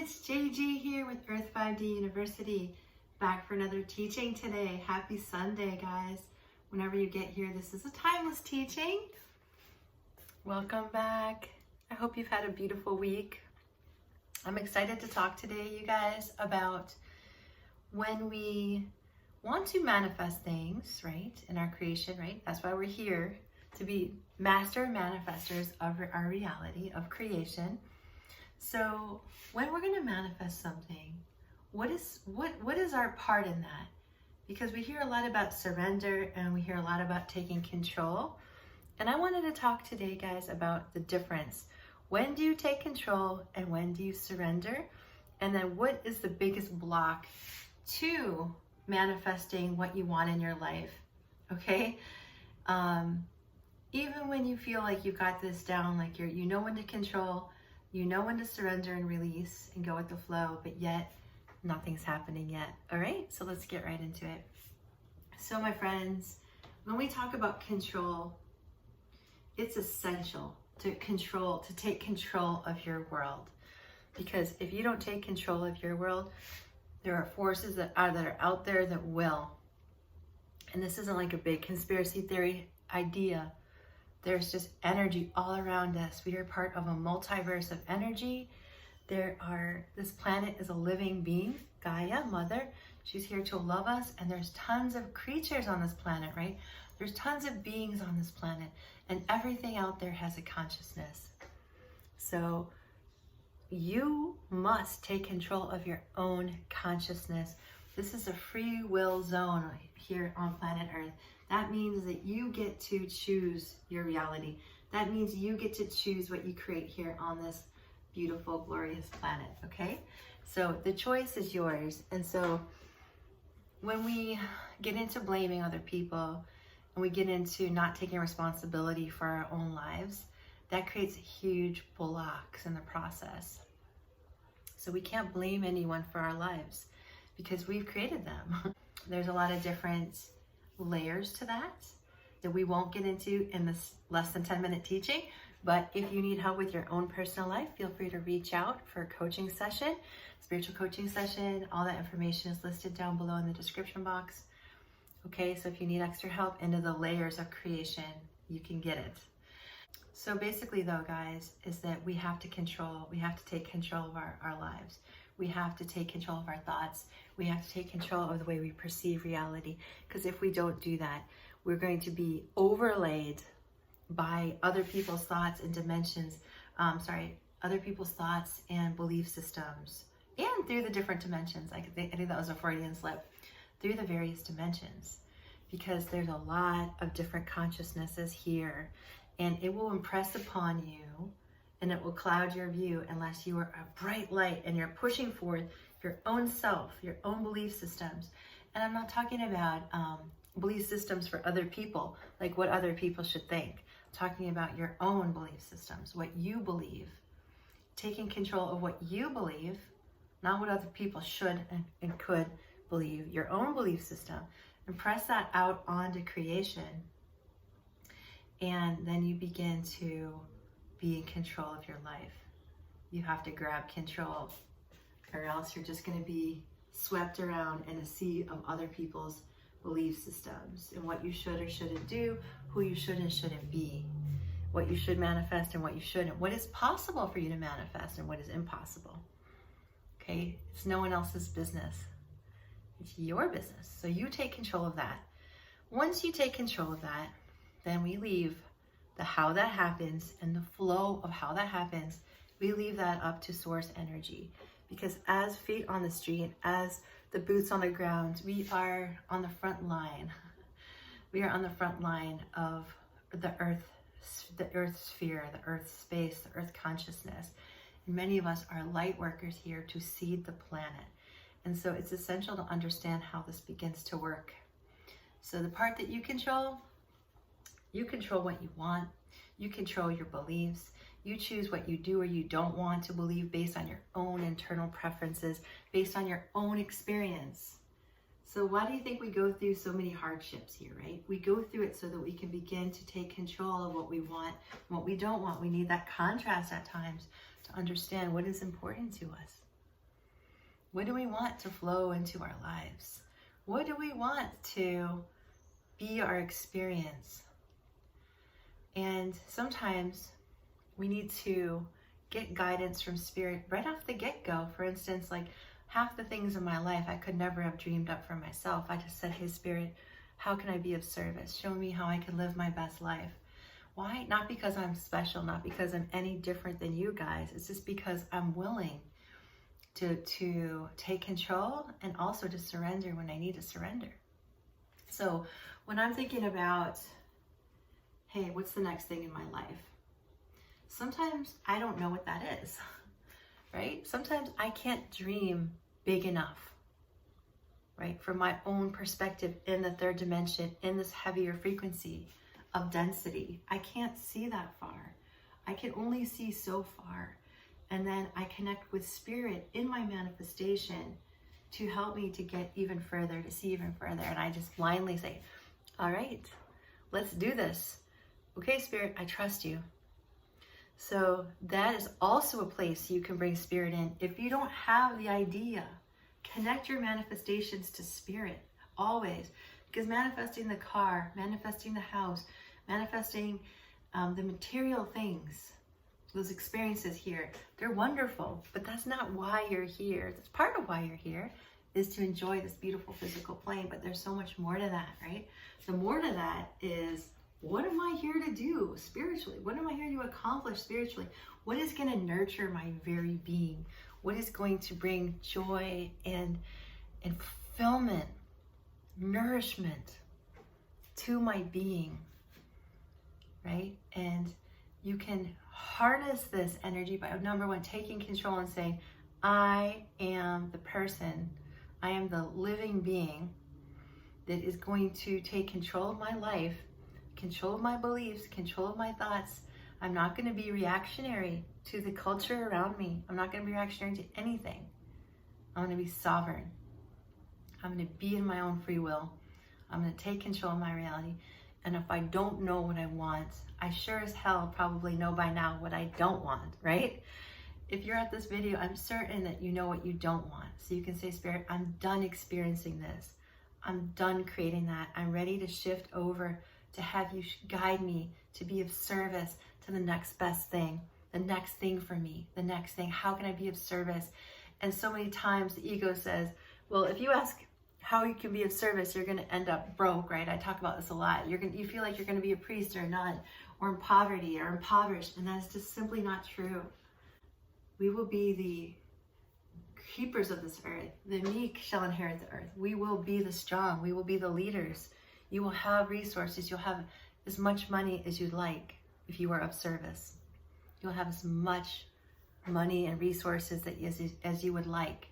it's JG here with Earth 5D University, back for another teaching today. Happy Sunday, guys. Whenever you get here, this is a timeless teaching. Welcome back. I hope you've had a beautiful week. I'm excited to talk today, you guys, about when we want to manifest things, right, in our creation, right? That's why we're here, to be master manifestors of our reality, of creation. So when we're going to manifest something, what is our part in that? Because we hear a lot about surrender and we hear a lot about taking control. And I wanted to talk today, guys, about the difference. When do you take control and when do you surrender? And then what is the biggest block to manifesting what you want in your life? Okay? Even when you feel like you've got this down, like you know when to control, you know when to surrender and release and go with the flow, but yet nothing's happening yet. All right, so let's get right into it. So my friends, when we talk about control, it's essential to take control of your world. Because if you don't take control of your world, there are forces that are out there that will. And this isn't like a big conspiracy theory idea. There's just energy all around us. We are part of a multiverse of energy. This planet is a living being, Gaia, Mother. She's here to love us, and there's tons of creatures on this planet, right? There's tons of beings on this planet, and everything out there has a consciousness. So you must take control of your own consciousness. This is a free will zone here on planet Earth. That means that you get to choose your reality. That means you get to choose what you create here on this beautiful, glorious planet, okay? So the choice is yours. And so when we get into blaming other people and we get into not taking responsibility for our own lives, that creates huge blocks in the process. So we can't blame anyone for our lives because we've created them. There's a lot of different layers to that we won't get into in this less than 10-minute teaching. But if you need help with your own personal life, feel free to reach out for a coaching session, spiritual coaching session. All that information is listed down below in the description box. Okay, so if you need extra help into the layers of creation, you can get it. So basically though, guys, is that we have to take control of our lives. We have to take control of our thoughts. We have to take control of the way we perceive reality. Because if we don't do that, we're going to be overlaid by other people's thoughts and dimensions, other people's thoughts and belief systems, and through the different dimensions. I think that was a Freudian slip, through the various dimensions, because there's a lot of different consciousnesses here, and it will impress upon you and it will cloud your view unless you are a bright light and you're pushing forth your own self, your own belief systems. And I'm not talking about belief systems for other people, like what other people should think. I'm talking about your own belief systems, what you believe. Taking control of what you believe, not what other people should and could believe, your own belief system, and press that out onto creation. And then you begin to be in control of your life. You have to grab control, or else you're just going to be swept around in a sea of other people's belief systems and what you should or shouldn't do, who you should and shouldn't be, what you should manifest and what you shouldn't, what is possible for you to manifest and what is impossible. Okay, it's no one else's business. It's your business. So you take control of that. Once you take control of that, then we leave the how that happens and the flow of how that happens, we leave that up to source energy. Because as feet on the street, as the boots on the ground, we are on the front line. We are on the front line of the earth sphere, the earth space, the earth consciousness. And many of us are light workers here to seed the planet. And so it's essential to understand how this begins to work. So the part that you control what you want. You control your beliefs. You choose what you do or you don't want to believe based on your own internal preferences, based on your own experience. So why do you think we go through so many hardships here, right? We go through it so that we can begin to take control of what we want and what we don't want. We need that contrast at times to understand what is important to us. What do we want to flow into our lives? What do we want to be our experience? And sometimes we need to get guidance from Spirit right off the get-go. For instance, like half the things in my life I could never have dreamed up for myself. I just said, hey, Spirit, how can I be of service? Show me how I can live my best life. Why? Not because I'm special, not because I'm any different than you guys. It's just because I'm willing to take control and also to surrender when I need to surrender. So when I'm thinking about, hey, what's the next thing in my life? Sometimes I don't know what that is, right? Sometimes I can't dream big enough, right? From my own perspective in the third dimension, in this heavier frequency of density, I can't see that far. I can only see so far. And then I connect with Spirit in my manifestation to help me to get even further, to see even further. And I just blindly say, all right, let's do this. Okay, Spirit, I trust you. So that is also a place you can bring Spirit in. If you don't have the idea, connect your manifestations to Spirit, always. Because manifesting the car, manifesting the house, manifesting the material things, those experiences here, they're wonderful, but that's not why you're here. That's part of why you're here, is to enjoy this beautiful physical plane, but there's so much more to that, right? The more to that is, what am I here to do spiritually? What am I here to accomplish spiritually? What is going to nurture my very being? What is going to bring joy and fulfillment, nourishment to my being, right? And you can harness this energy by, number one, taking control and saying, I am the person, I am the living being that is going to take control of my life, control of my beliefs, control of my thoughts. I'm not going to be reactionary to the culture around me. I'm not going to be reactionary to anything. I'm going to be sovereign. I'm going to be in my own free will. I'm going to take control of my reality. And if I don't know what I want, I sure as hell probably know by now what I don't want, right? If you're at this video, I'm certain that you know what you don't want. So you can say, Spirit, I'm done experiencing this. I'm done creating that. I'm ready to shift over to have you guide me to be of service to the next best thing, the next thing for me, the next thing. How can I be of service? And so many times the ego says, well, if you ask how you can be of service, you're going to end up broke, right? I talk about this a lot. You feel like you're going to be a priest or a nun, or in poverty or impoverished, and that's just simply not true. We will be the keepers of this earth. The meek shall inherit the earth. We will be the strong. We will be the leaders. You will have resources. You'll have as much money as you'd like if you are of service. You'll have as much money and resources that as you would like,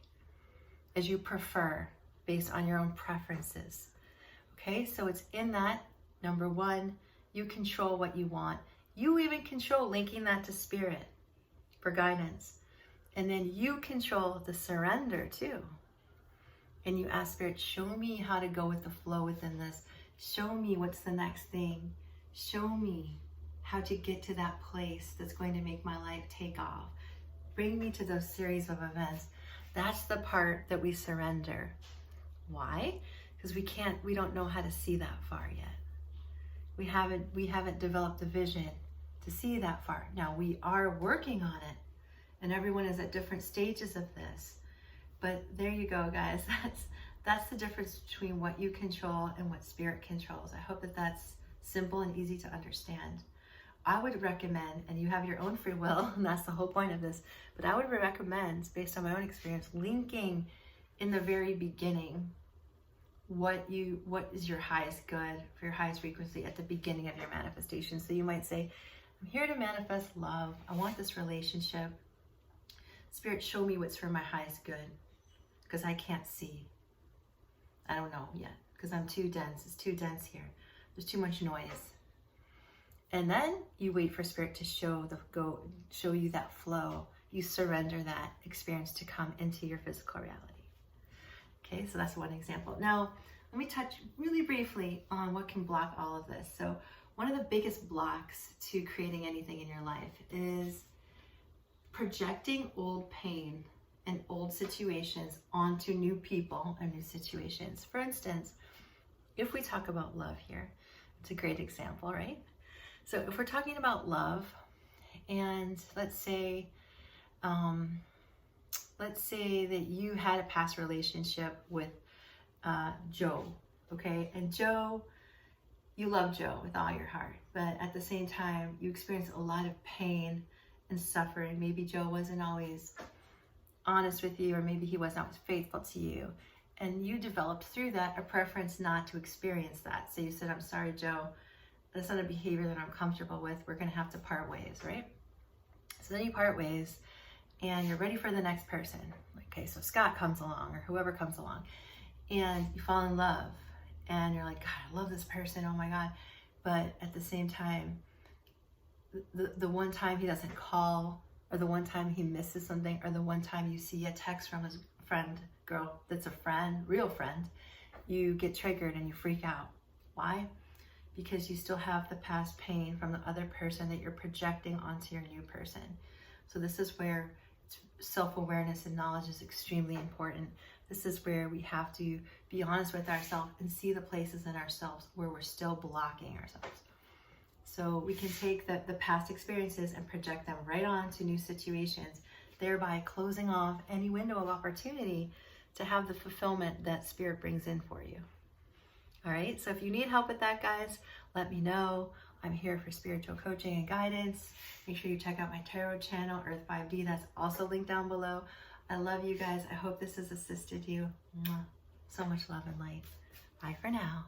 as you prefer, based on your own preferences. Okay, so it's in that, number one, you control what you want. You even control linking that to Spirit for guidance. And then you control the surrender too. And you ask Spirit, show me how to go with the flow within this. Show me what's the next thing. Show me how to get to that place that's going to make my life take off. Bring me to those series of events. That's the part that we surrender. Why? Because we don't know how to see that far yet. We haven't developed the vision to see that far. Now we are working on it, and everyone is at different stages of this. But there you go, guys. That's the difference between what you control and what Spirit controls. I hope that that's simple and easy to understand. I would recommend, and you have your own free will, and that's the whole point of this, but I would recommend, based on my own experience, linking in the very beginning what is your highest good for your highest frequency at the beginning of your manifestation. So you might say, I'm here to manifest love. I want this relationship. Spirit, show me what's for my highest good, because I can't see. I don't know yet, because I'm too dense. It's too dense here. There's too much noise. And then you wait for Spirit to show you that flow. You surrender that experience to come into your physical reality. Okay, so that's one example. Now, let me touch really briefly on what can block all of this. So one of the biggest blocks to creating anything in your life is projecting old pain and old situations onto new people and new situations. For instance, if we talk about love here, it's a great example, right? So if we're talking about love, and let's say that you had a past relationship with Joe, okay? And Joe, you love Joe with all your heart, but at the same time, you experienced a lot of pain and suffering. Maybe Joe wasn't always honest with you, or maybe he wasn't always faithful to you. And you developed through that a preference not to experience that. So you said, I'm sorry, Joe, that's not a behavior that I'm comfortable with. We're gonna have to part ways, right? So then you part ways and you're ready for the next person. Okay, so Scott comes along or whoever comes along and you fall in love and you're like, God, I love this person, oh my God. But at the same time, the one time he doesn't call, or the one time he misses something, or the one time you see a text from his friend, girl that's a friend, real friend, you get triggered and you freak out. Why? Because you still have the past pain from the other person that you're projecting onto your new person. So this is where self-awareness and knowledge is extremely important. This is where we have to be honest with ourselves and see the places in ourselves where we're still blocking ourselves. So we can take the past experiences and project them right on to new situations, thereby closing off any window of opportunity to have the fulfillment that Spirit brings in for you. All right, so if you need help with that, guys, let me know. I'm here for spiritual coaching and guidance. Make sure you check out my tarot channel, Earth 5D. That's also linked down below. I love you guys. I hope this has assisted you. Mwah. So much love and light. Bye for now.